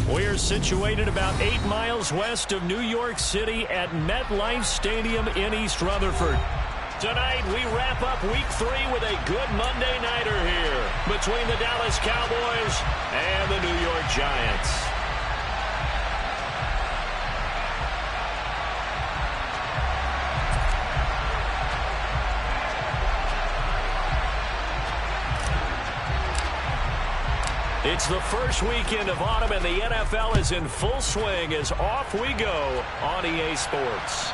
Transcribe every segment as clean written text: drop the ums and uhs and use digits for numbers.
We're situated about 8 miles west of New York City at MetLife Stadium in East Rutherford. Tonight, we wrap up Week 3 with a good Monday nighter here between the Dallas Cowboys and the New York Giants. It's the first weekend of autumn, and the NFL is in full swing as off we go on EA Sports.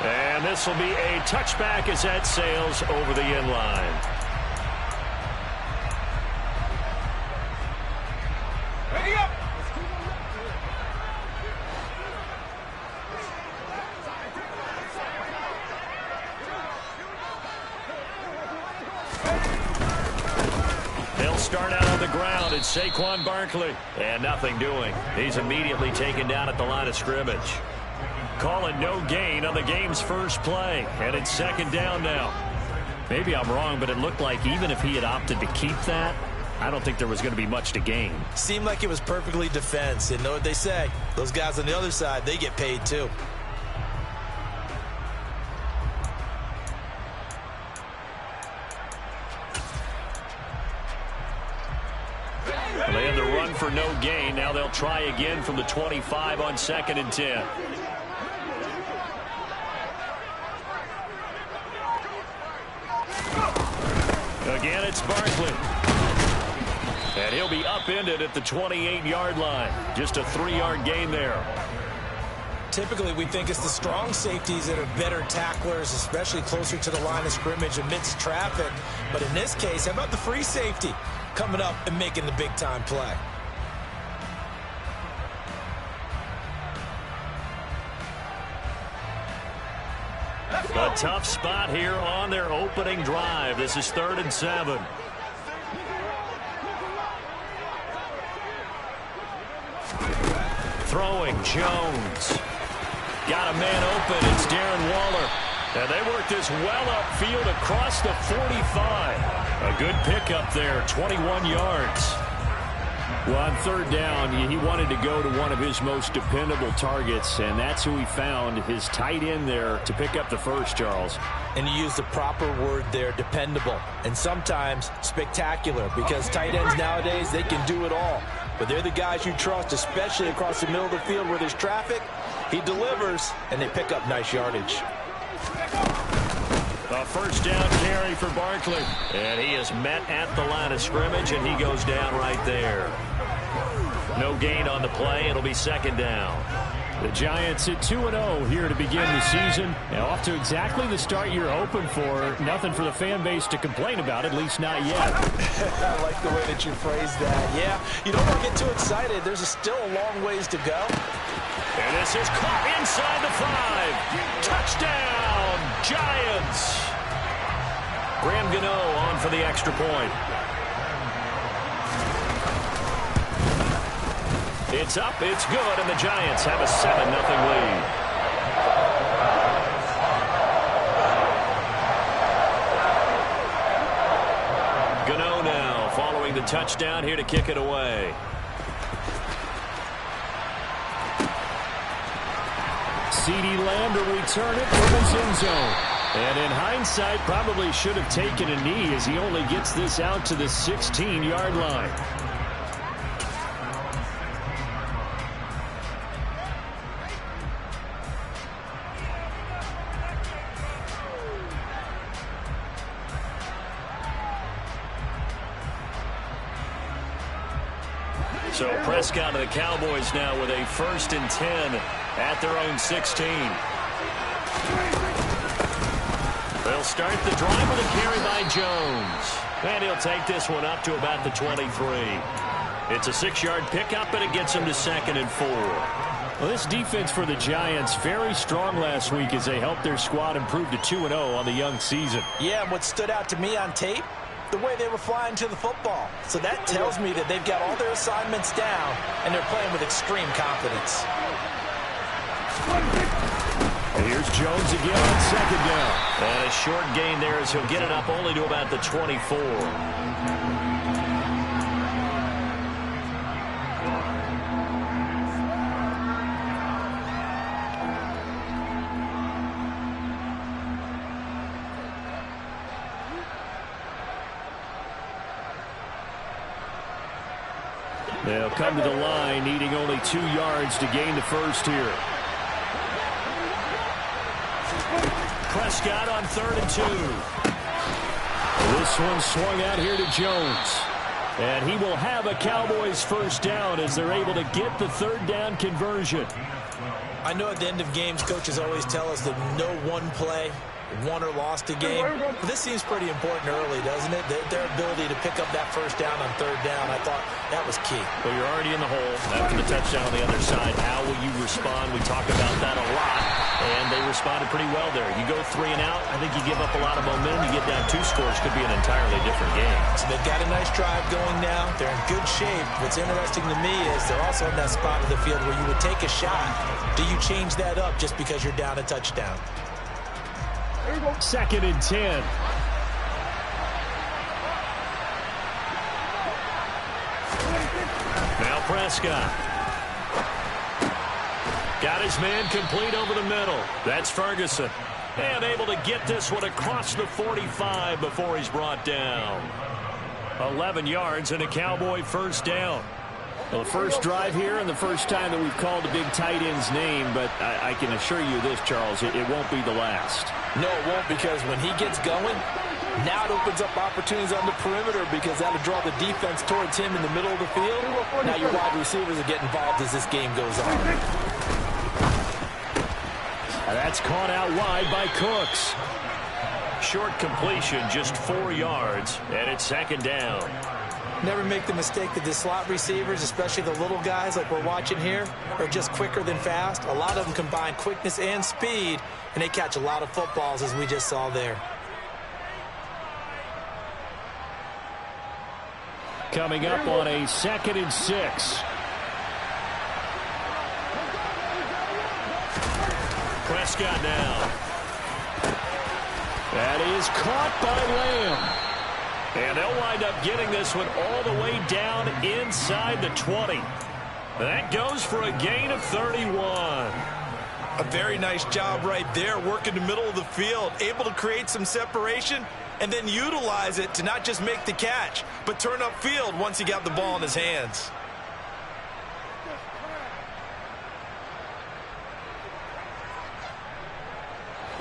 And this will be a touchback as that sails over the end line. Ready up! They'll start out on the ground. It's Saquon Barkley. And nothing doing. He's immediately taken down at the line of scrimmage. Calling no gain on the game's first play. And it's second down now. Maybe I'm wrong, but it looked like even if he had opted to keep that, I don't think there was going to be much to gain. Seemed like it was perfectly defense. And know what they say? Those guys on the other side, they get paid too. They had the run for no gain. Now they'll try again from the 25 on 2nd and 10. Again, it's Barkley. And he'll be upended at the 28-yard line. Just a 3-yard gain there. Typically, we think it's the strong safeties that are better tacklers, especially closer to the line of scrimmage amidst traffic. But in this case, how about the free safety coming up and making the big-time play? A tough spot here on their opening drive. This is 3rd and 7. Throwing, Jones. Got a man open. It's Darren Waller. And they work this well upfield across the 45. A good pickup there, 21 yards. Well, on 3rd down, he wanted to go to one of his most dependable targets, and that's who he found, his tight end there, to pick up the first, Charles. And you use the proper word there, dependable, and sometimes spectacular, because tight ends nowadays, they can do it all. But they're the guys you trust, especially across the middle of the field where there's traffic. He delivers, and they pick up nice yardage. A first down carry for Barkley. And he is met at the line of scrimmage, and he goes down right there. No gain on the play. It'll be 2nd down. The Giants at 2-0 here to begin the season. Now off to exactly the start you're hoping for. Nothing for the fan base to complain about, at least not yet. I like the way that you phrased that. Yeah, you don't want to get too excited. There's still a long ways to go. And this is caught inside the 5. Touchdown, Giants. Graham Gano on for the extra point. It's up, it's good, and the Giants have a 7-0 lead. Gano now following the touchdown here to kick it away. CeeDee Lamb to return it from his end zone. And in hindsight, probably should have taken a knee as he only gets this out to the 16-yard line. So Prescott and the Cowboys now with a 1st and 10 at their own 16. They'll start the drive with a carry by Jones. And he'll take this one up to about the 23. It's a 6-yard pickup, and it gets him to 2nd and 4. Well, this defense for the Giants, very strong last week as they helped their squad improve to 2-0 on the young season. Yeah, and what stood out to me on tape, the way they were flying to the football. So that tells me that they've got all their assignments down, and they're playing with extreme confidence. And here's Jones again on 2nd down. And a short gain there as he'll get it up only to about the 24. They'll come to the line, needing only 2 yards to gain the first here. Prescott on 3rd and 2. This one swung out here to Jones. And he will have a Cowboys first down as they're able to get the 3rd down conversion. I know at the end of games, coaches always tell us that no one play won or lost a game. But this seems pretty important early, doesn't it? Their ability to pick up that first down on 3rd down, I thought that was key. Well, you're already in the hole after the touchdown on the other side. How will you respond? We talk about that a lot, and they responded pretty well there. You go 3 and out, I think you give up a lot of momentum. You get down 2 scores, could be an entirely different game. So they've got a nice drive going now. They're in good shape. What's interesting to me is they're also in that spot of the field where you would take a shot. Do you change that up just because you're down a touchdown? 2nd and 10. Now Prescott. Got his man complete over the middle. That's Ferguson. And able to get this one across the 45 before he's brought down. 11 yards and a Cowboy first down. Well, the first drive here and the first time that we've called the big tight end's name, but I can assure you this, Charles, it won't be the last. No, it won't, because when he gets going, now it opens up opportunities on the perimeter because that'll draw the defense towards him in the middle of the field. Now your wide receivers will get involved as this game goes on. That's caught out wide by Cooks. Short completion, just 4 yards, and it's 2nd down. Never make the mistake that the slot receivers, especially the little guys like we're watching here, are just quicker than fast. A lot of them combine quickness and speed, and they catch a lot of footballs, as we just saw there. Coming up on a 2nd and 6. Prescott now. That is caught by Lamb. And they'll wind up getting this one all the way down inside the 20. That goes for a gain of 31. A very nice job right there, working the middle of the field, able to create some separation, and then utilize it to not just make the catch, but turn upfield once he got the ball in his hands.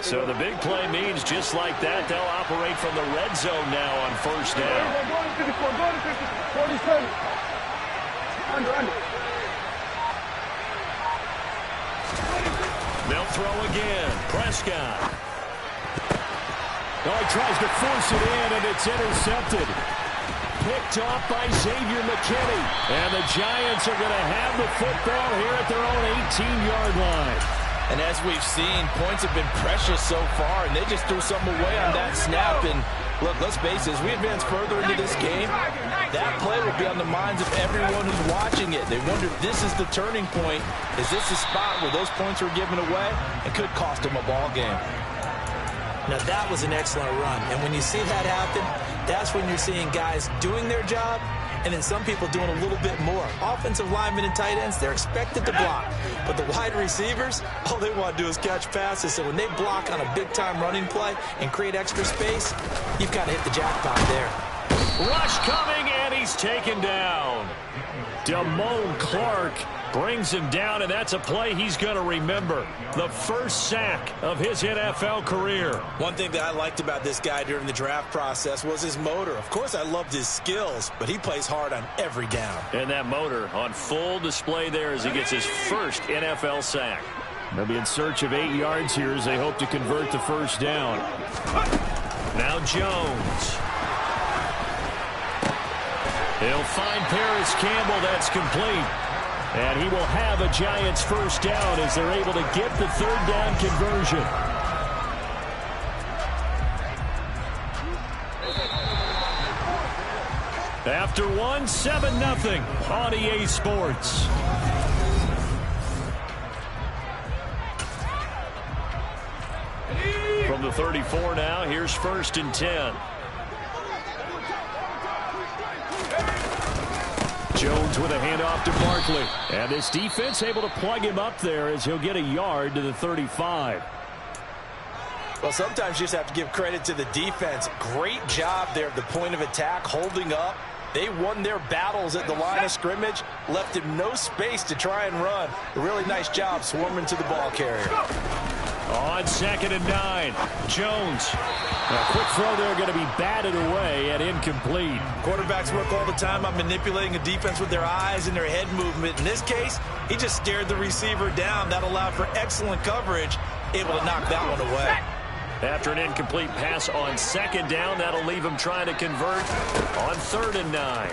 So the big play means just like that, they'll operate from the red zone now on first down. They'll throw again. Prescott. Oh, he tries to force it in, and it's intercepted. Picked off by Xavier McKinney. And the Giants are going to have the football here at their own 18-yard line. And as we've seen, points have been precious so far, and they just threw something away on that snap. And look, let's face it, as we advance further into this game, that play will be on the minds of everyone who's watching it. They wonder if this is the turning point. Is this the spot where those points were given away? It could cost them a ball game. Now, that was an excellent run. And when you see that happen, that's when you're seeing guys doing their job, and then some people doing a little bit more. Offensive linemen and tight ends, they're expected to block. But the wide receivers, all they want to do is catch passes. So when they block on a big-time running play and create extra space, you've got to hit the jackpot there. Rush coming, and he's taken down. Damone Clark brings him down, and that's a play he's going to remember. The first sack of his NFL career. One thing that I liked about this guy during the draft process was his motor. Of course, I loved his skills, but he plays hard on every down. And that motor on full display there as he gets his first NFL sack. They'll be in search of 8 yards here as they hope to convert the first down. Now Jones. He'll find Paris Campbell. That's complete. And he will have a Giants first down as they're able to get the 3rd down conversion. After one, 7-0 on EA Sports. From the 34 now, here's 1st and 10. Jones with a handoff to Barkley. And this defense able to plug him up there as he'll get a yard to the 35. Well, sometimes you just have to give credit to the defense. Great job there at the point of attack, holding up. They won their battles at the line of scrimmage, left him no space to try and run. A really nice job swarming to the ball carrier. On 2nd and 9, Jones. A quick throw there going to be batted away and incomplete. Quarterbacks work all the time on manipulating a defense with their eyes and their head movement. In this case, he just stared the receiver down. That allowed for excellent coverage, able to knock that one away. After an incomplete pass on 2nd down, that'll leave him trying to convert on 3rd and 9.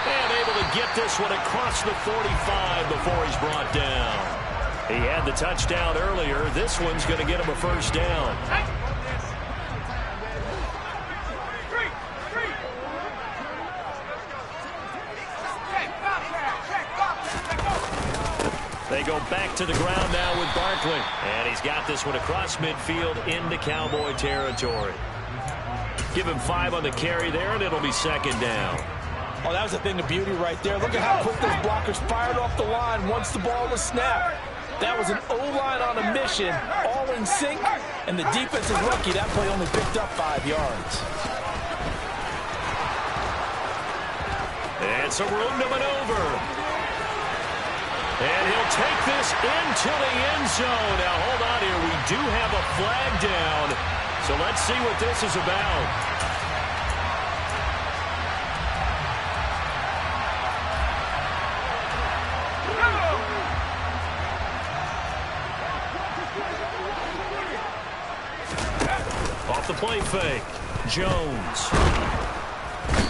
And able to get this one across the 45 before he's brought down. He had the touchdown earlier. This one's going to get him a first down. They go back to the ground now with Barkley. And he's got this one across midfield into Cowboy territory. Give him 5 on the carry there, and it'll be 2nd down. Oh, that was a thing of beauty right there. Look at how quick those blockers fired off the line once the ball was snapped. That was an O-line on a mission, all in sync, and the defense is lucky that play only picked up 5 yards. And some room to maneuver. And he'll take this into the end zone. Now, hold on here. We do have a flag down. So let's see what this is about. Off the play fake. Jones.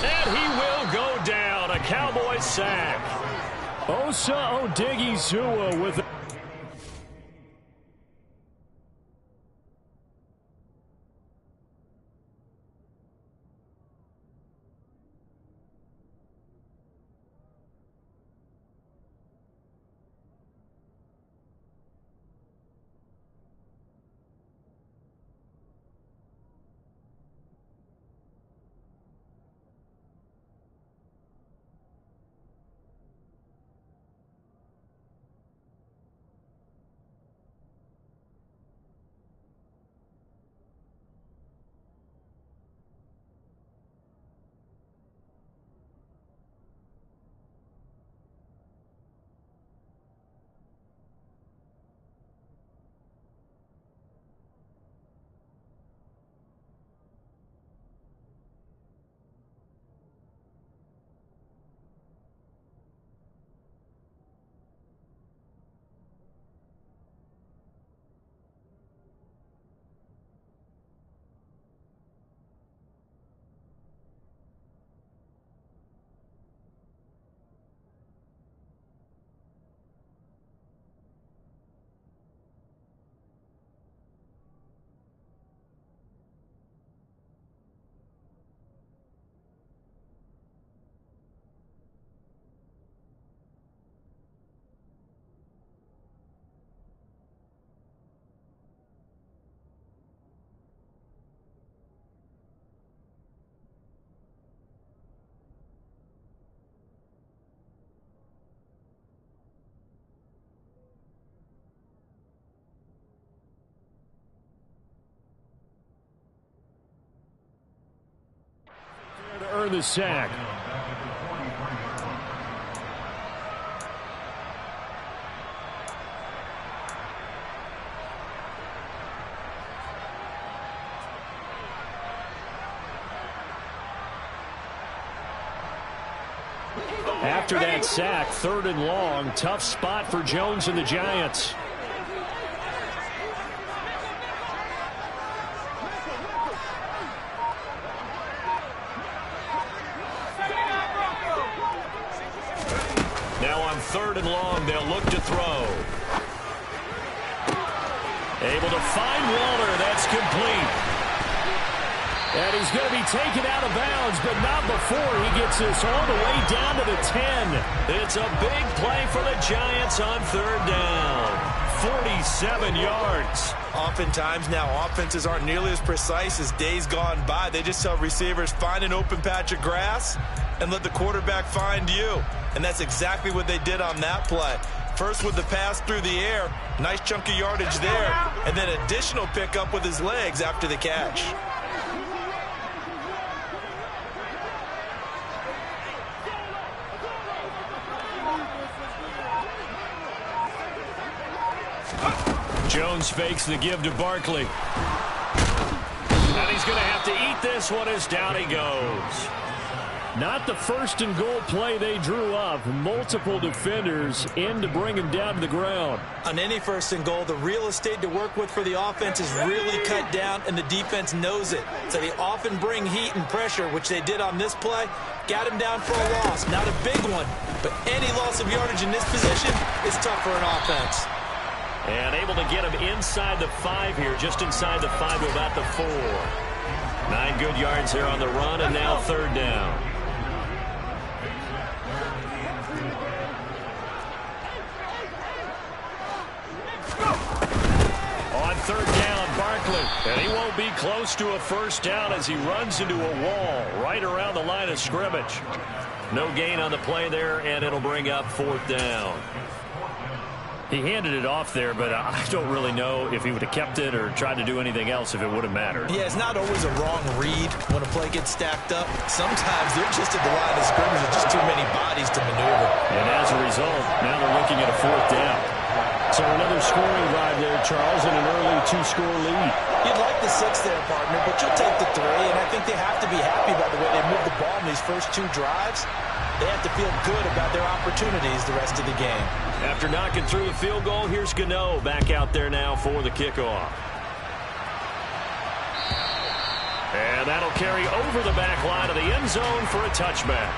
And he will go down. A Cowboy sack. Osa Odigizua with it. To earn the sack. After that sack, 3rd and long, tough spot for Jones and the Giants. Now on 3rd and long, they'll look to throw. Able to find Waller. That's complete. And he's going to be taken out of bounds, but not before he gets this all the way down to the 10. It's a big play for the Giants on 3rd down. 47 yards. Oftentimes now, offenses aren't nearly as precise as days gone by. They just tell receivers, find an open patch of grass and let the quarterback find you. And that's exactly what they did on that play. First with the pass through the air, nice chunk of yardage there, and then additional pickup with his legs after the catch. Jones fakes the give to Barkley. And he's going to have to eat this one as down he goes. Not the first and goal play they drew up. Multiple defenders in to bring him down to the ground. On any first and goal, the real estate to work with for the offense is really cut down, and the defense knows it. So they often bring heat and pressure, which they did on this play. Got him down for a loss. Not a big one, but any loss of yardage in this position is tough for an offense. And able to get him inside the 5 here, just inside the 5 to about the 4. 9 good yards there on the run, and now third down. On third down, Barkley. And he won't be close to a first down as he runs into a wall right around the line of scrimmage. No gain on the play there, and it'll bring up fourth down. He handed it off there, but I don't really know if he would have kept it or tried to do anything else if it would have mattered. Yeah, it's not always a wrong read when a play gets stacked up. Sometimes they're just at the line of scrimmage with just too many bodies to maneuver. And as a result, now they're looking at a fourth down. So another scoring drive there, Charles, and an early 2-score lead. You'd like the 6 there, partner, but you'll take the 3, and I think they have to be happy by the way they moved the ball in these first 2 drives. They have to feel good about their opportunities the rest of the game. After knocking through the field goal, here's Gano back out there now for the kickoff. And that'll carry over the back line of the end zone for a touchback.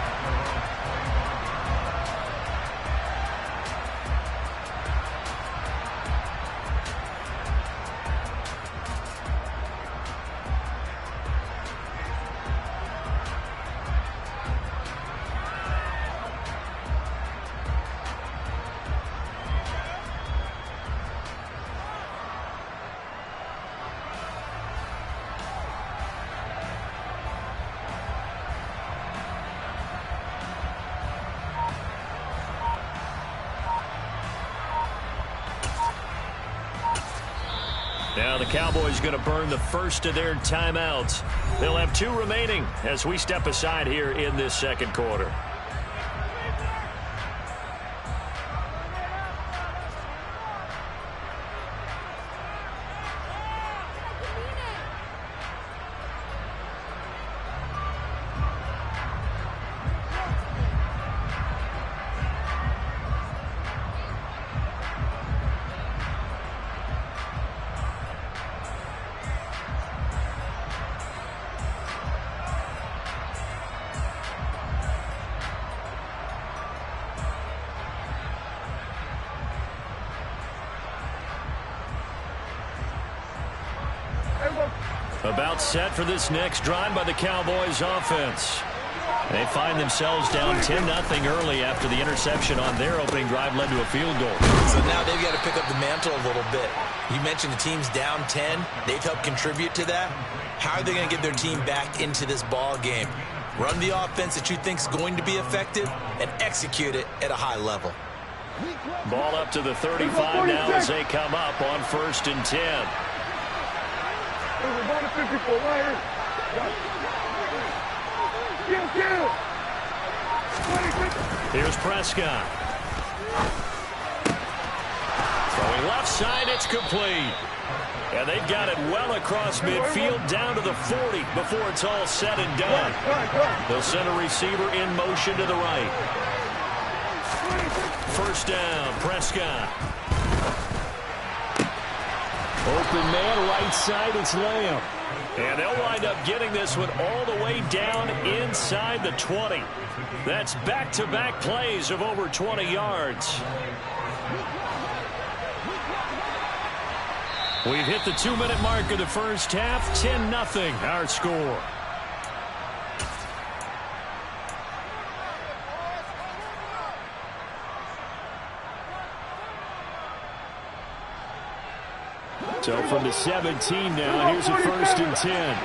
Now the Cowboys going to burn the first of their timeouts. They'll have 2 remaining as we step aside here in this second quarter. About set for this next drive by the Cowboys offense. They find themselves down 10-0 early after the interception on their opening drive led to a field goal. So now they've got to pick up the mantle a little bit. You mentioned the team's down 10. They've helped contribute to that. How are they going to get their team back into this ball game? Run the offense that you think is going to be effective and execute it at a high level. Ball up to the 35 now as they come up on 1st and 10. Here's Prescott. Throwing left side, it's complete. And they've got it well across midfield down to the 40 before it's all said and done. They'll send a receiver in motion to the right. First down, Prescott. Open man, right side, it's Lamb. And they'll wind up getting this one all the way down inside the 20. That's back-to-back plays of over 20 yards. We've hit the 2-minute mark of the first half. 10-0 our score. So from the 17 now, here's a 1st and 10.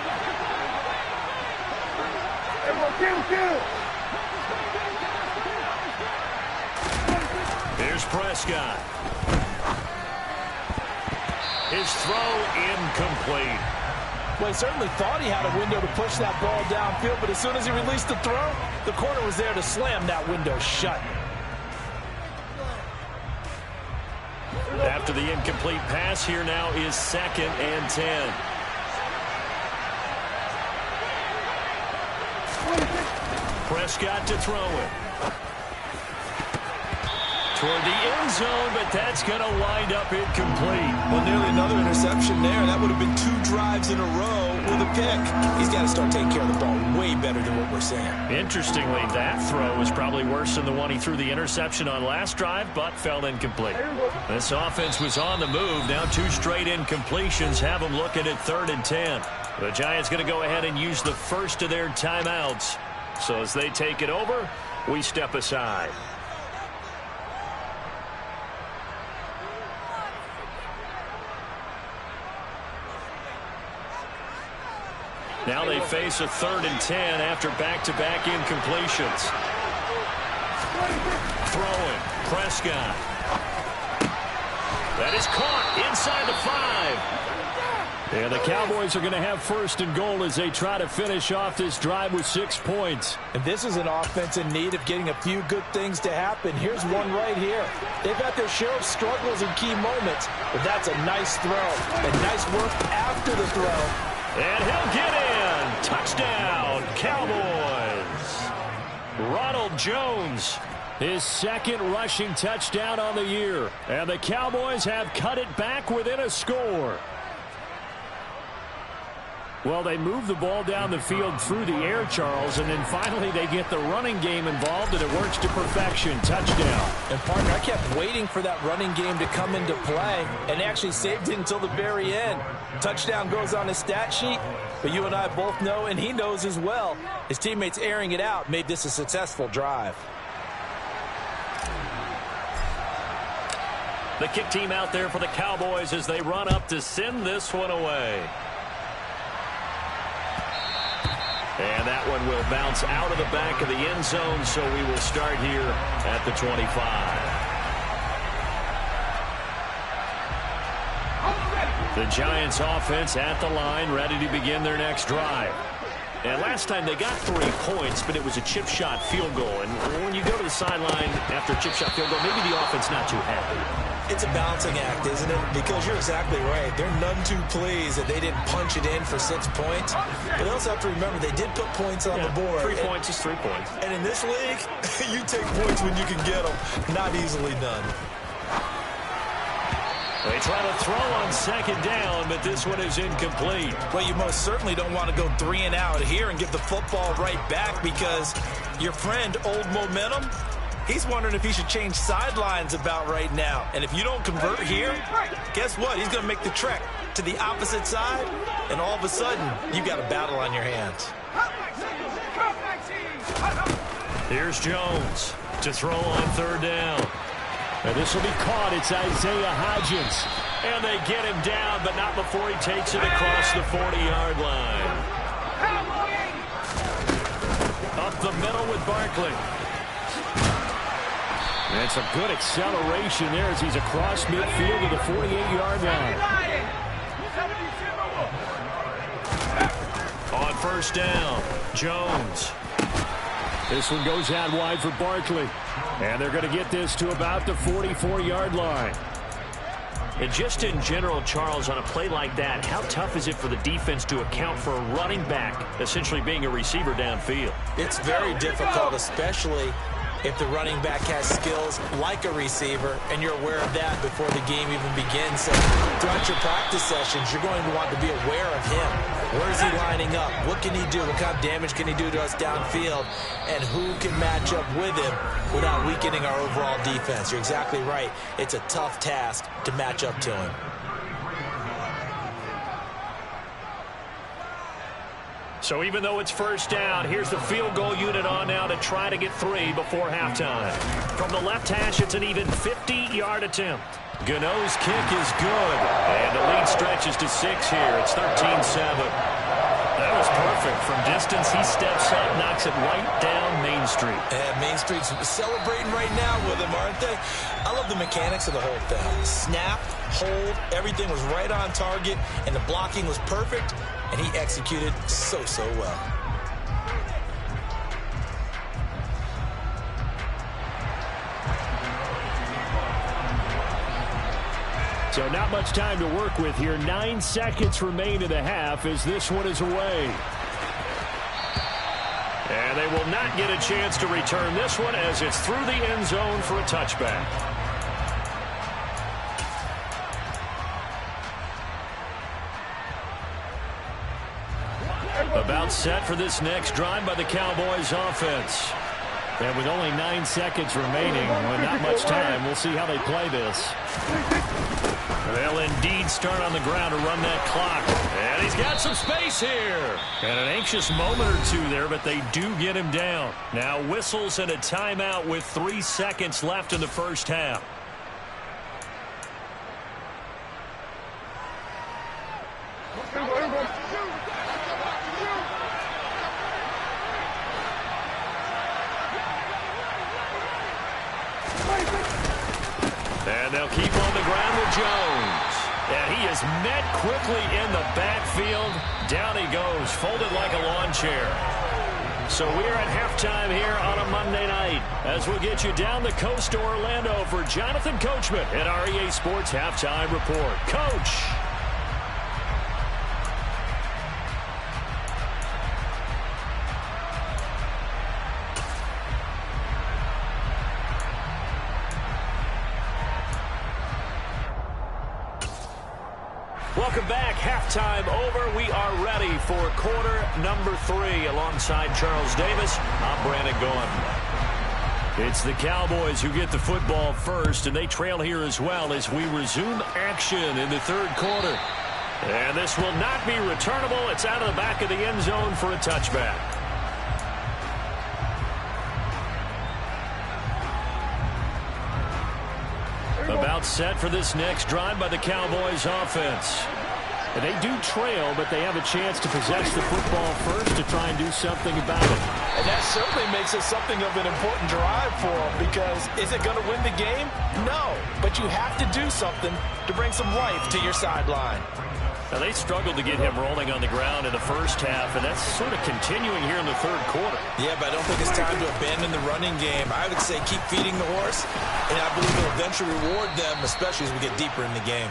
Here's Prescott. His throw incomplete. Well, he certainly thought he had a window to push that ball downfield, but as soon as he released the throw, the corner was there to slam that window shut. After the incomplete pass, here now is 2nd and 10. Prescott to throw it. Toward the end zone, but that's going to wind up incomplete. Well, nearly another interception there. That would have been 2 drives in a row with a pick. He's got to start taking care of the ball way better than what we're seeing. Interestingly, that throw was probably worse than the one he threw the interception on last drive, but fell incomplete. This offense was on the move. Now 2 straight incompletions have them looking at 3rd and 10. The Giants going to go ahead and use the first of their timeouts. So as they take it over, we step aside. Now they face a 3rd and 10 after back-to-back incompletions. Throwing. Prescott. That is caught inside the 5. And the Cowboys are going to have 1st and goal as they try to finish off this drive with 6 points. And this is an offense in need of getting a few good things to happen. Here's one right here. They've got their share of struggles in key moments, but that's a nice throw. And nice work after the throw. And he'll get in. Touchdown, Cowboys. Ronald Jones, his 2nd rushing touchdown on the year. And the Cowboys have cut it back within a score. Well, they move the ball down the field through the air, Charles, and then finally they get the running game involved, and it works to perfection. Touchdown. And, partner, I kept waiting for that running game to come into play, and actually saved it until the very end. Touchdown goes on his stat sheet, but you and I both know, and he knows as well, his teammates airing it out made this a successful drive. The kick team out there for the Cowboys as they run up to send this one away. And that one will bounce out of the back of the end zone, so we will start here at the 25. The Giants offense at the line, ready to begin their next drive. And last time they got 3 points, but it was a chip shot field goal. And when you go to the sideline after a chip shot field goal, maybe the offense not too happy. It's a balancing act, isn't it? Because you're exactly right. They're none too pleased that they didn't punch it in for 6 points. But they also have to remember they did put points on the board. 3 points is 3 points. And in this league, you take points when you can get them. Not easily done. They try to throw on 2nd down, but this one is incomplete. Well, you most certainly don't want to go 3 and out here and give the football right back, because your friend, Old Momentum, he's wondering if he should change sidelines about right now. And if you don't convert here, guess what? He's going to make the trek to the opposite side, and all of a sudden, you've got a battle on your hands. Here's Jones to throw on 3rd down. And this will be caught. It's Isaiah Hodgins. And they get him down, but not before he takes it across the 40-yard line. Up the middle with Barkley. And some good acceleration there as he's across midfield to the 48-yard line. On 1st down, Jones. This one goes out wide for Barkley. And they're going to get this to about the 44-yard line. And just in general, Charles, on a play like that, how tough is it for the defense to account for a running back essentially being a receiver downfield? It's very difficult, especially if the running back has skills like a receiver, and you're aware of that before the game even begins. So throughout your practice sessions, you're going to want to be aware of him. Where is he lining up? What can he do? What kind of damage can he do to us downfield? And who can match up with him without weakening our overall defense? You're exactly right. It's a tough task to match up to him. So even though it's 1st down, here's the field goal unit on now to try to get 3 before halftime. From the left hash, it's an even 50-yard attempt. Gano's kick is good. And the lead stretches to 6 here. It's 13-7. That was perfect. From distance, he steps up, knocks it right down Main Street. And Main Street's celebrating right now with him, aren't they? I love the mechanics of the whole thing. Snap, hold, everything was right on target, and the blocking was perfect, and he executed so well. So not much time to work with here. 9 seconds remain in the half as this one is away. And they will not get a chance to return this one as it's through the end zone for a touchback. About set for this next drive by the Cowboys offense. And with only 9 seconds remaining, with not much time, we'll see how they play this. They'll indeed start on the ground to run that clock. And he's got some space here. And an anxious moment or two there, but they do get him down. Now whistles and a timeout with 3 seconds left in the first half. And they'll keep on the ground with Jones. And he is met quickly in the backfield. Down he goes, folded like a lawn chair. So we're at halftime here on a Monday night as we'll get you down the coast to Orlando for Jonathan Coachman at our EA Sports Halftime Report. Coach. Welcome back. Halftime over. We are ready for quarter number 3 alongside Charles Davis. I'm Brandon Gaughan. It's the Cowboys who get the football first, and they trail here as well as we resume action in the third quarter. And this will not be returnable. It's out of the back of the end zone for a touchback. About set for this next drive by the Cowboys offense. And they do trail, but they have a chance to possess the football first to try and do something about it. And that certainly makes it something of an important drive for them, because is it going to win the game? No, but you have to do something to bring some life to your sideline. Now, they struggled to get him rolling on the ground in the first half, and that's sort of continuing here in the third quarter. Yeah, but I don't think it's time to abandon the running game. I would say keep feeding the horse, and I believe it'll eventually reward them, especially as we get deeper in the game.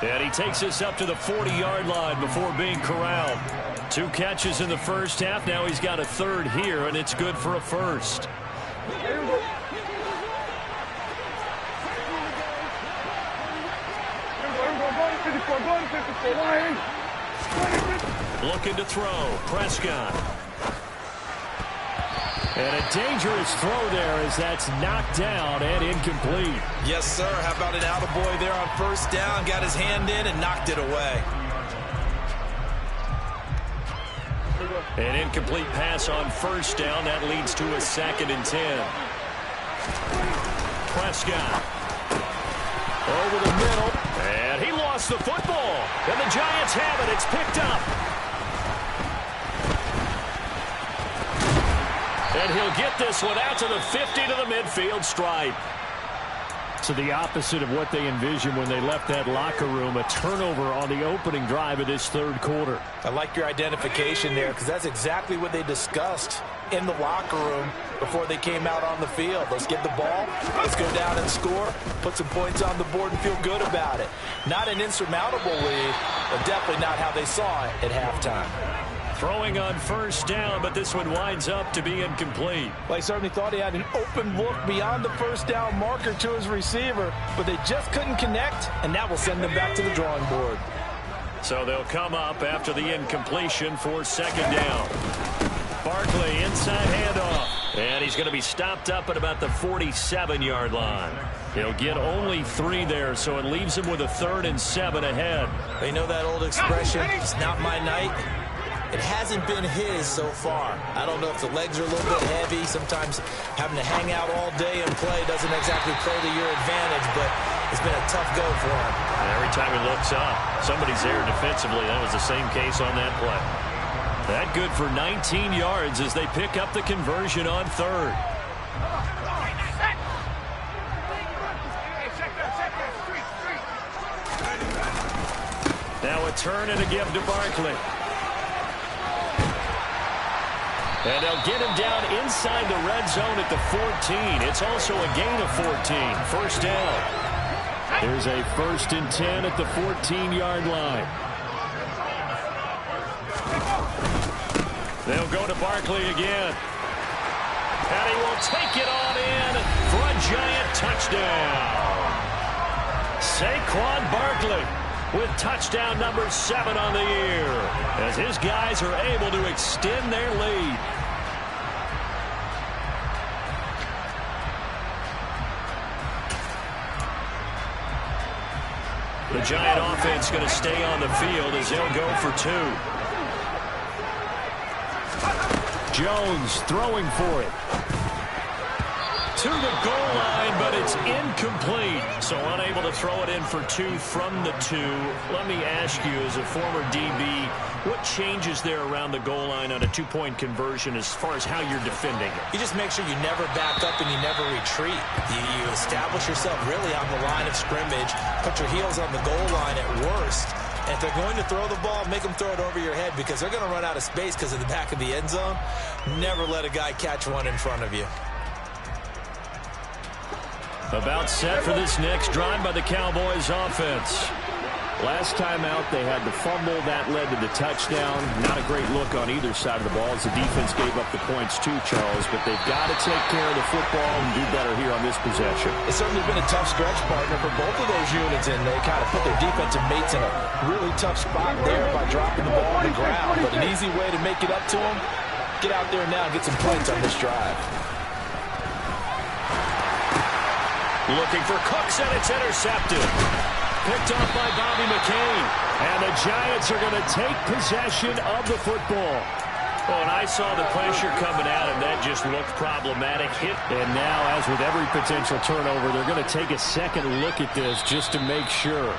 And he takes us up to the 40-yard line before being corralled. 2 catches in the first half. Now he's got a third here, and it's good for a first. Looking to throw. Prescott. And a dangerous throw there as that's knocked down and incomplete. Yes, sir. How about an attaboy there on first down? Got his hand in and knocked it away. An incomplete pass on first down. That leads to a 2nd and 10. Prescott. Over the middle. And he lost the football. And the Giants have it. It's picked up. And he'll get this one out to the 50 to the midfield stripe. So the opposite of what they envisioned when they left that locker room, a turnover on the opening drive of this third quarter. I like your identification there, because that's exactly what they discussed in the locker room before they came out on the field. Let's get the ball, let's go down and score, put some points on the board and feel good about it. Not an insurmountable lead, but definitely not how they saw it at halftime. Throwing on first down, but this one winds up to be incomplete. Well, he certainly thought he had an open look beyond the first down marker to his receiver, but they just couldn't connect, and that will send them back to the drawing board. So they'll come up after the incompletion for 2nd down. Barkley inside handoff, and he's going to be stopped up at about the 47-yard line. He'll get only 3 there, so it leaves him with a 3rd and 7 ahead. They know that old expression, it's not my night. It hasn't been his so far. I don't know if the legs are a little bit heavy. Sometimes having to hang out all day and play doesn't exactly play to your advantage, but it's been a tough go for him. And every time he looks up, somebody's there defensively. That was the same case on that play. That good for 19 yards as they pick up the conversion on third. Now a turn and a give to Barkley. And they'll get him down inside the red zone at the 14. It's also a gain of 14. First down. There's a 1st and 10 at the 14-yard line. They'll go to Barkley again. And he will take it on in for a giant touchdown. Saquon Barkley with touchdown number 7 on the year as his guys are able to extend their lead. The Giant offense going to stay on the field as they'll go for 2. Jones throwing for it. To the goal line, but it's incomplete. So unable to throw it in for 2 from the 2. Let me ask you, as a former DB, what changes there around the goal line on a 2-point conversion as far as how you're defending it? You just make sure you never back up and you never retreat. You establish yourself really on the line of scrimmage, put your heels on the goal line at worst. And if they're going to throw the ball, make them throw it over your head because they're going to run out of space because of the back of the end zone. Never let a guy catch one in front of you. About set for this next drive by the Cowboys offense. Last time out, they had the fumble. That led to the touchdown. Not a great look on either side of the ball as the defense gave up the points too, Charles. But they've got to take care of the football and do better here on this possession. It's certainly been a tough stretch, partner, for both of those units, and they kind of put their defensive mates in a really tough spot there by dropping the ball on the ground. But an easy way to make it up to them, get out there now and get some points on this drive. Looking for Cooks, and it's intercepted. Picked off by Bobby McCain. And the Giants are going to take possession of the football. Oh, and I saw the pressure coming at him. That just looked problematic. Hit. And now, as with every potential turnover, they're going to take a second look at this just to make sure.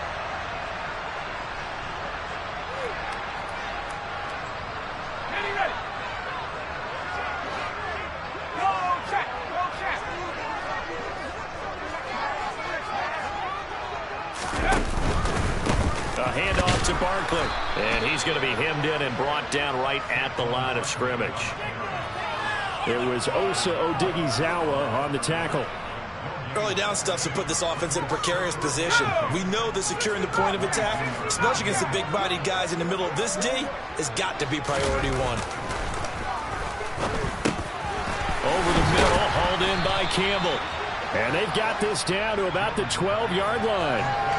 Handoff to Barkley. And he's going to be hemmed in and brought down right at the line of scrimmage. It was Osa Odighizuwa on the tackle. Early down stuff to put this offense in a precarious position. We know that securing the point of attack, especially against the big-bodied guys in the middle of this D, has got to be priority 1. Over the middle, hauled in by Campbell. And they've got this down to about the 12-yard line.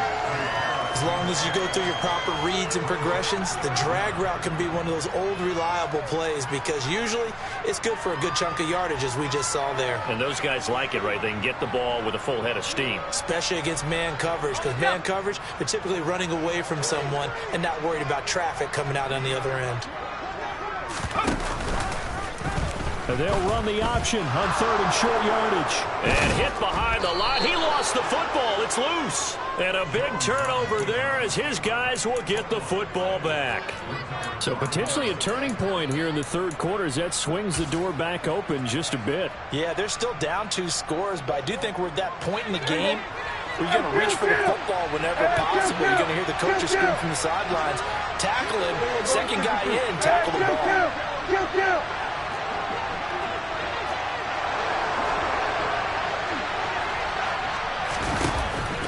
As long as you go through your proper reads and progressions, the drag route can be one of those old reliable plays because usually it's good for a good chunk of yardage, as we just saw there. And those guys like it, right? They can get the ball with a full head of steam. Especially against man coverage, because man coverage, they're typically running away from someone and not worried about traffic coming out on the other end. And they'll run the option on 3rd and short yardage. And hit behind the line. He lost the football. It's loose. And a big turnover there as his guys will get the football back. So potentially a turning point here in the 3rd quarter as that swings the door back open just a bit. Yeah, they're still down 2 scores, but I do think we're at that point in the game where you're going to reach for the football whenever possible. You're going to hear the coaches scream from the sidelines. Tackle him. Second guy in, tackle the ball.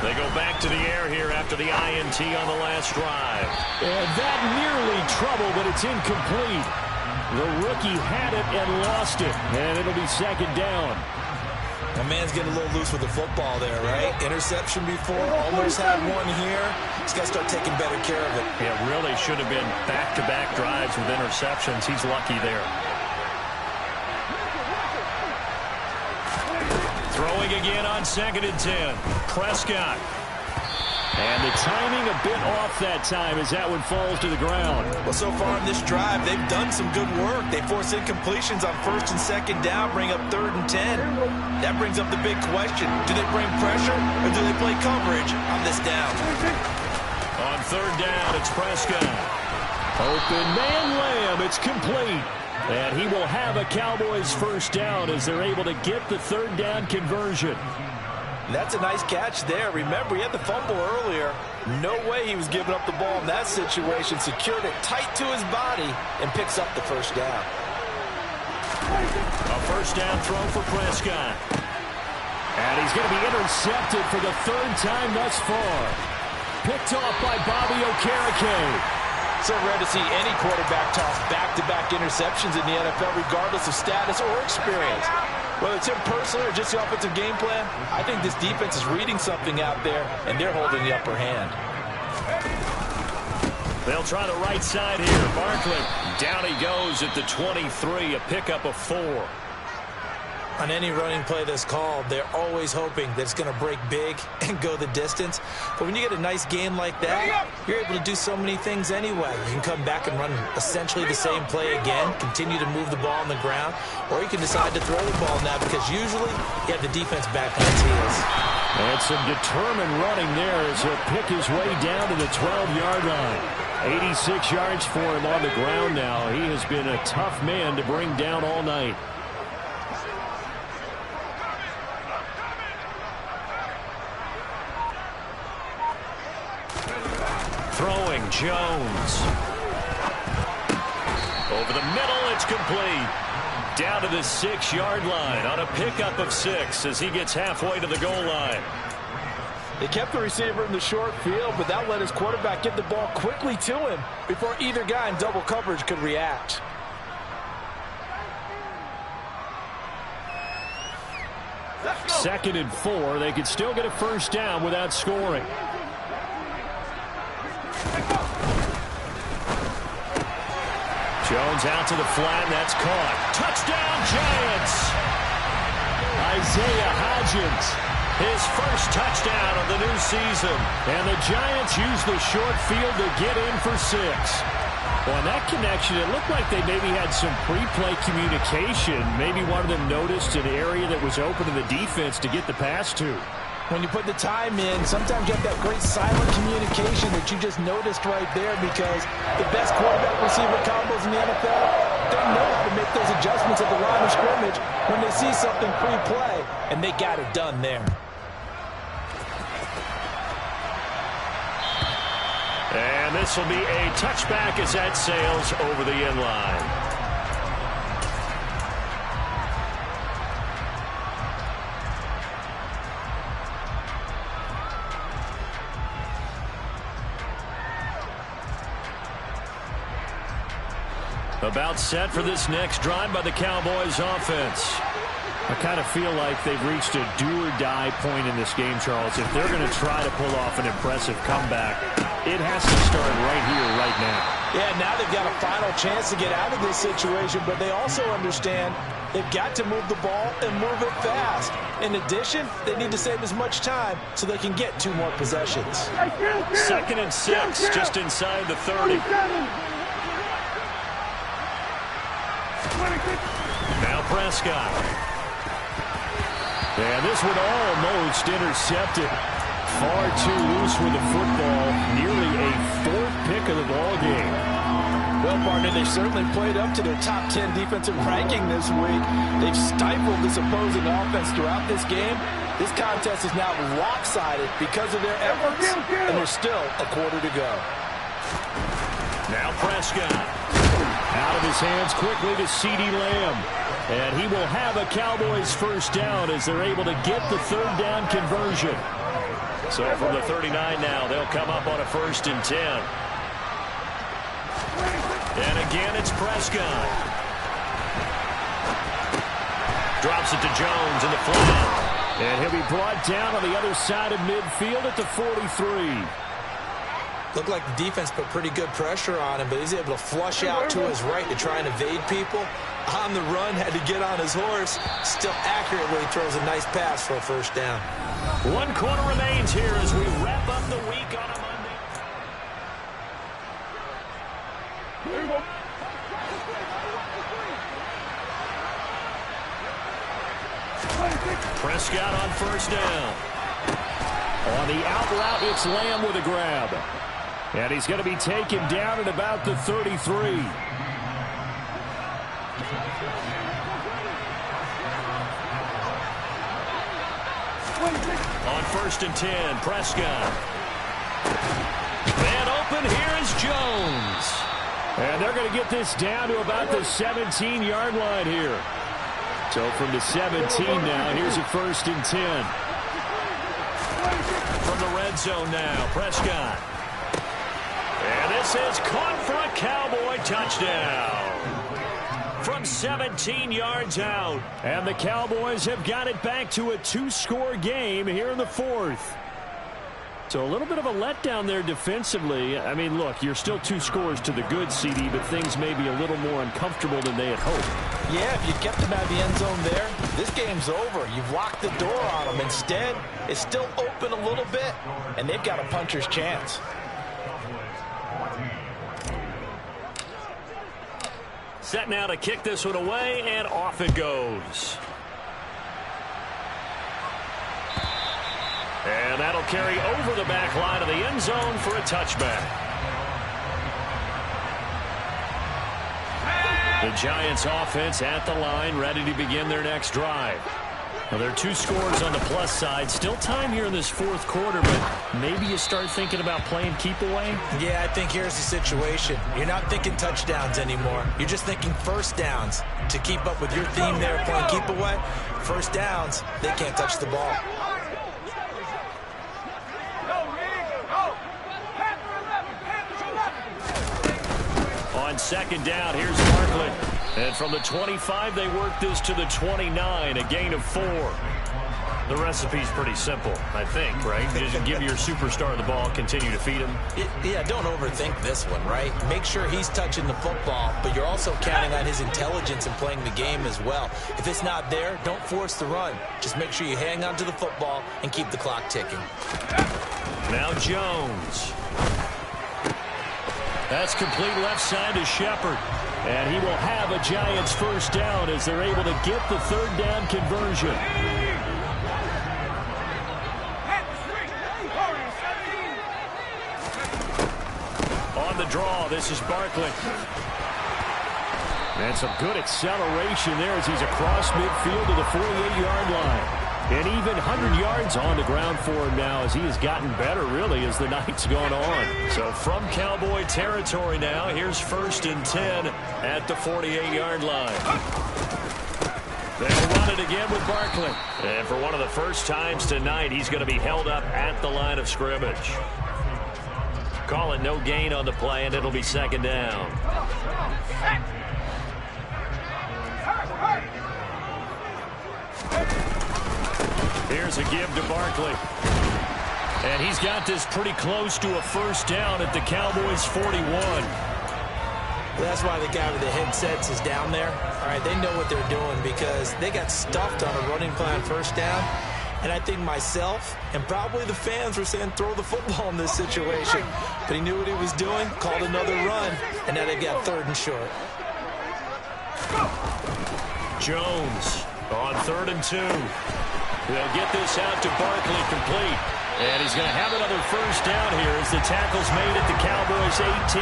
They go back to the air here after the INT on the last drive. And that nearly trouble, but it's incomplete. The rookie had it and lost it, and it'll be 2nd down. My man's getting a little loose with the football there, right? Interception before, almost had one here. He's got to start taking better care of it. It really should have been back-to-back drives with interceptions. He's lucky there. Throwing again on 2nd and 10. Prescott. And the timing a bit off that time as that one falls to the ground. Well, so far in this drive, they've done some good work. They force incompletions on 1st and 2nd down, bring up 3rd and 10. That brings up the big question. Do they bring pressure or do they play coverage on this down? On 3rd down, it's Prescott. Open man Lamb. It's complete. And he will have a Cowboys first down as they're able to get the 3rd down conversion. That's a nice catch there. Remember, he had the fumble earlier. No way he was giving up the ball in that situation. Secured it tight to his body and picks up the first down. A first down throw for Prescott. And he's going to be intercepted for the 3rd time thus far. Picked off by Bobby Okereke. So rare to see any quarterback toss back-to-back interceptions in the NFL, regardless of status or experience. Whether it's him personally or just the offensive game plan, I think this defense is reading something out there, and they're holding the upper hand. They'll try the right side here. Barkley, down he goes at the 23, a pickup of 4. On any running play that's called, they're always hoping that it's going to break big and go the distance. But when you get a nice game like that, you're able to do so many things anyway. You can come back and run essentially the same play again, continue to move the ball on the ground, or you can decide to throw the ball now because usually you have the defense back on its heels. And some determined running there as he'll pick his way down to the 12-yard line. 86 yards for him on the ground now. He has been a tough man to bring down all night. Throwing, Jones. Over the middle, it's complete. Down to the 6-yard line on a pickup of 6 as he gets halfway to the goal line. They kept the receiver in the short field, but that let his quarterback get the ball quickly to him before either guy in double coverage could react. Second and 4. They could still get a first down without scoring. Jones out to the flat. That's caught. Touchdown, Giants! Isaiah Hodgins, his first touchdown of the new season. And the Giants use the short field to get in for 6. Well, in that connection, it looked like they maybe had some pre-play communication. Maybe one of them noticed an area that was open to the defense to get the pass to. When you put the time in, sometimes you have that great silent communication that you just noticed right there because the best quarterback-receiver combos in the NFL, they know how to make those adjustments at the line of scrimmage when they see something pre-play, and they got it done there. And this will be a touchback as that sails over the end line. About set for this next drive by the Cowboys offense. I kind of feel like they've reached a do-or-die point in this game, Charles. If they're going to try to pull off an impressive comeback, it has to start right here, right now. Yeah, now they've got a final chance to get out of this situation, but they also understand they've got to move the ball and move it fast. In addition, they need to save as much time so they can get 2 more possessions. Second and 6, just inside the 30. Now Prescott. And this one almost intercepted. Far too loose with the football. Nearly a 4th pick of the ball game. Well, partner, they certainly played up to their top 10 defensive ranking this week. They've stifled this opposing offense throughout this game. This contest is now lopsided because of their efforts, and there's still a quarter to go. Now Prescott. Out of his hands quickly to CeeDee Lamb. And he will have a Cowboys first down as they're able to get the 3rd down conversion. So from the 39 now, they'll come up on a 1st and 10. And again, it's Prescott. Drops it to Jones in the flat. And he'll be brought down on the other side of midfield at the 43. Looked like the defense put pretty good pressure on him, but he's able to flush out to his right to try and evade people. on the run, had to get on his horse. Still accurately throws a nice pass for a first down. 1 quarter remains here as we wrap up the week on a Monday. Here we go. Prescott on first down. On the out route, it's Lamb with a grab. And he's going to be taken down at about the 33. On first and 10, Prescott. Man open, here is Jones. And they're going to get this down to about the 17-yard line here. So from the 17 now, here's a first and 10. From the red zone now, Prescott. And this is caught for a Cowboy touchdown. From 17 yards out. And the Cowboys have got it back to a 2-score game here in the 4th. So a little bit of a letdown there defensively. I mean, look, you're still 2 scores to the good, CD, but things may be a little more uncomfortable than they had hoped. Yeah, if you kept them out of the end zone there, this game's over. You've locked the door on them. Instead, it's still open a little bit, and they've got a puncher's chance. Set now to kick this one away, and off it goes. And that'll carry over the back line of the end zone for a touchback. The Giants offense at the line, ready to begin their next drive. Well, there are 2 scores on the plus side. Still time here in this 4th quarter, but maybe you start thinking about playing keep away? Yeah, I think here's the situation. You're not thinking touchdowns anymore. You're just thinking first downs. To keep up with your theme there, playing keep away, first downs, they can't touch the ball. On second down, here's Barkley. And from the 25, they work this to the 29, a gain of 4. The recipe's pretty simple, I think, right? You just give your superstar the ball, continue to feed him. Yeah, don't overthink this one, right? Make sure he's touching the football, but you're also counting on his intelligence in playing the game as well. If it's not there, don't force the run. Just make sure you hang on to the football and keep the clock ticking. Now Jones. That's complete left side to Shepard. And he will have a Giants first down as they're able to get the 3rd down conversion. On the draw, this is Barkley. And some good acceleration there as he's across midfield to the 48-yard line. And even 100 yards on the ground for him now as he has gotten better, really, as the night's gone on. So from Cowboy territory now, here's first and 10 at the 48-yard line. They'll run it again with Barkley. And for one of the first times tonight, he's going to be held up at the line of scrimmage. Call it no gain on the play, and it'll be second down. Here's a give to Barkley. And he's got this pretty close to a first down at the Cowboys' 41. That's why the guy with the headsets is down there. All right, they know what they're doing because they got stuffed on a running play on first down. And I think myself and probably the fans were saying throw the football in this situation. But he knew what he was doing, called another run, and now they've got 3rd and short. Jones on 3rd and 2. They'll get this out to Barkley complete. And he's going to have another first down here as the tackle's made at the Cowboys' 18.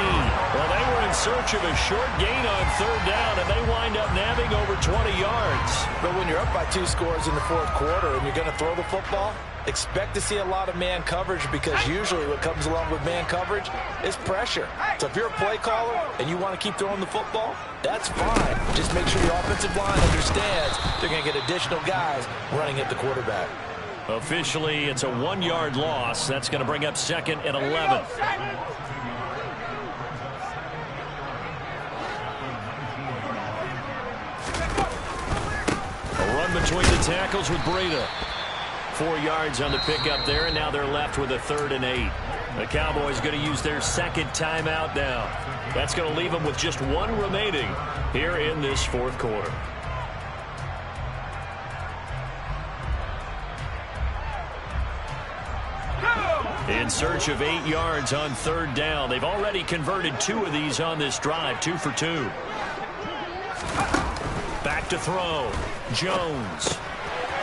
Well, they were in search of a short gain on 3rd down, and they wind up nabbing over 20 yards. But when you're up by 2 scores in the 4th quarter and you're going to throw the football, expect to see a lot of man coverage because usually what comes along with man coverage is pressure. So if you're a play caller and you want to keep throwing the football, that's fine. Just make sure your offensive line understands they're going to get additional guys running at the quarterback. Officially, it's a 1-yard loss. That's going to bring up 2nd and 11. A run between the tackles with Breda. 4 yards on the pickup there, and now they're left with a 3rd and 8. The Cowboys going to use their second timeout now. That's going to leave them with just 1 remaining here in this 4th quarter. In search of 8 yards on 3rd down. They've already converted 2 of these on this drive, 2 for 2. Back to throw. Jones.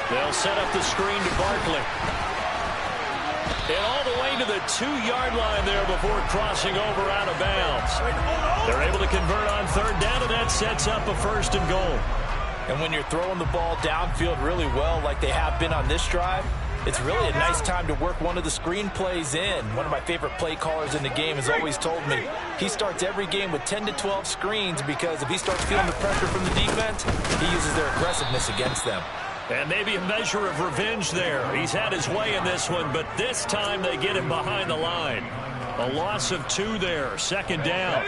They'll set up the screen to Barkley. And all the way to the 2-yard line there before crossing over out of bounds. They're able to convert on 3rd down, and that sets up a 1st and goal. And when you're throwing the ball downfield really well like they have been on this drive, it's really a nice time to work one of the screen plays in. One of my favorite play callers in the game has always told me he starts every game with 10 to 12 screens because if he starts feeling the pressure from the defense, he uses their aggressiveness against them. And maybe a measure of revenge there. He's had his way in this one, but this time they get him behind the line. A loss of 2 there, 2nd down.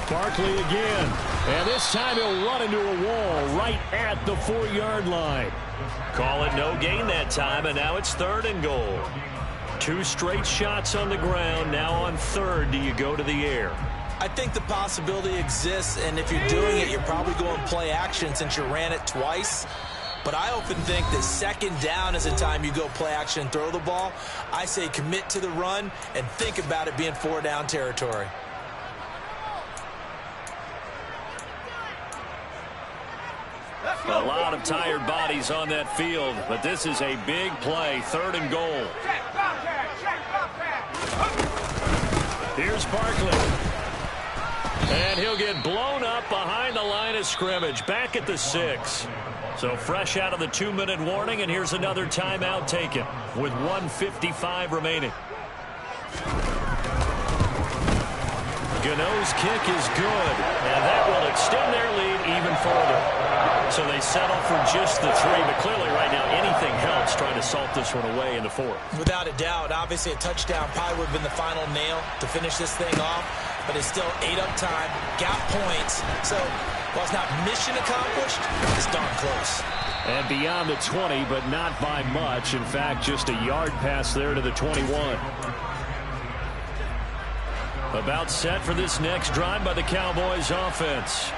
Barkley again. And this time he'll run into a wall right at the 4-yard line. Call it no gain that time, and now it's 3rd and goal. 2 straight shots on the ground. Now on 3rd, do you go to the air? I think the possibility exists, and if you're doing it, you're probably going play action since you ran it twice. But I often think that 2nd down is the time you go play action and throw the ball. I say commit to the run and think about it being 4-down territory. A lot of tired bodies on that field, but this is a big play, 3rd and goal. Here's Barkley. And he'll get blown up behind the line of scrimmage, back at the 6. So fresh out of the 2-minute warning, and here's another timeout taken with 1:55 remaining. Gano's kick is good, and that will extend their lead even further. So they settle for just the 3, but clearly right now anything helps trying to salt this one away in the 4th. Without a doubt, obviously a touchdown probably would have been the final nail to finish this thing off, but it's still 8 up time, got points. So while it's not mission accomplished, it's darn close. And beyond the 20, but not by much. In fact, just a yard pass there to the 21. About set for this next drive by the Cowboys offense.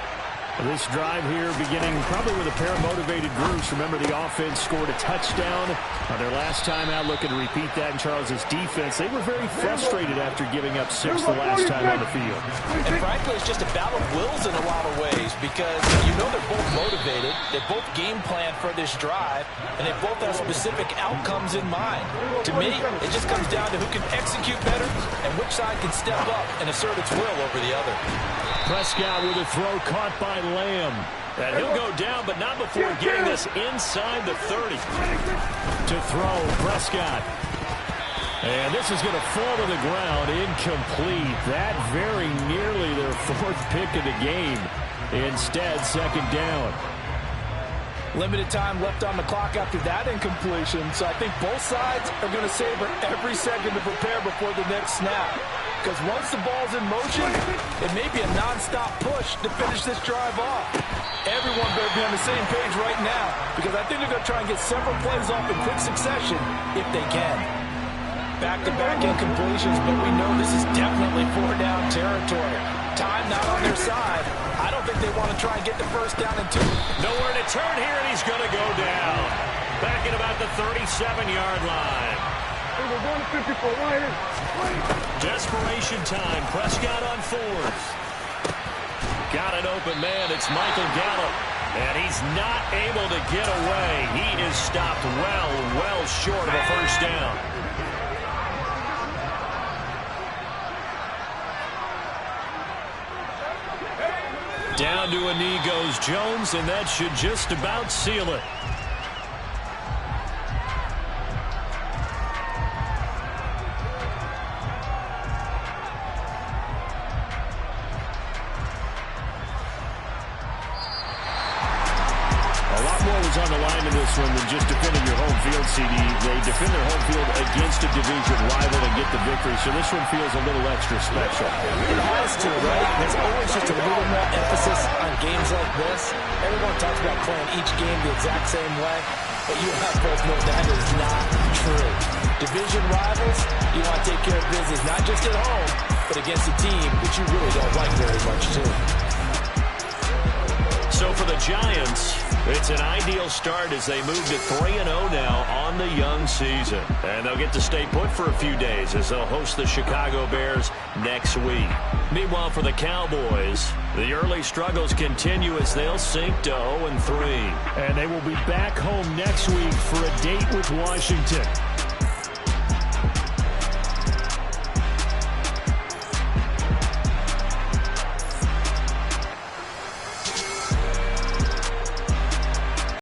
This drive here beginning probably with a pair of motivated groups. Remember, the offense scored a touchdown on their last time out, looking to repeat that in Charles's defense. They were very frustrated after giving up 6 the last time on the field. And frankly, it's just a battle of wills in a lot of ways because you know they're both motivated. They both game plan for this drive, and they both have specific outcomes in mind. To me, it just comes down to who can execute better and which side can step up and assert its will over the other. Prescott with a throw caught by Lamb. And he'll go down, but not before getting this inside the 30. To throw, Prescott. And this is going to fall to the ground, incomplete. That very nearly their 4th pick of the game. Instead, 2nd down. Limited time left on the clock after that incompletion, so I think both sides are going to savor every second to prepare before the next snap. Because once the ball's in motion, it may be a non-stop push to finish this drive off. Everyone better be on the same page right now, because I think they're going to try and get several plays off in quick succession if they can. Back-to-back incompletions, but we know this is definitely 4-down territory. Time not on their side. I don't think they want to try and get the 1st down and 2. Nowhere to turn here, and he's going to go down. Back at about the 37-yard line. Desperation time. Prescott on 4th. Got an open man. It's Michael Gallup. And he's not able to get away. He is stopped well short of a 1st down. Down to a knee goes Jones, and that should just about seal it. is on the line in this one than just defending your home field, CD. They defend their home field against a division rival and get the victory, so this one feels a little extra special. It has to, right? There's always just a little more emphasis on games like this. Everyone talks about playing each game the exact same way, but you have both know that is not true. Division rivals, you want to take care of business, not just at home, but against a team that you really don't like very much, too. So for the Giants, it's an ideal start as they move to 3-0 now on the young season. And they'll get to stay put for a few days as they'll host the Chicago Bears next week. Meanwhile, for the Cowboys, the early struggles continue as they'll sink to 0-3. And they will be back home next week for a date with Washington.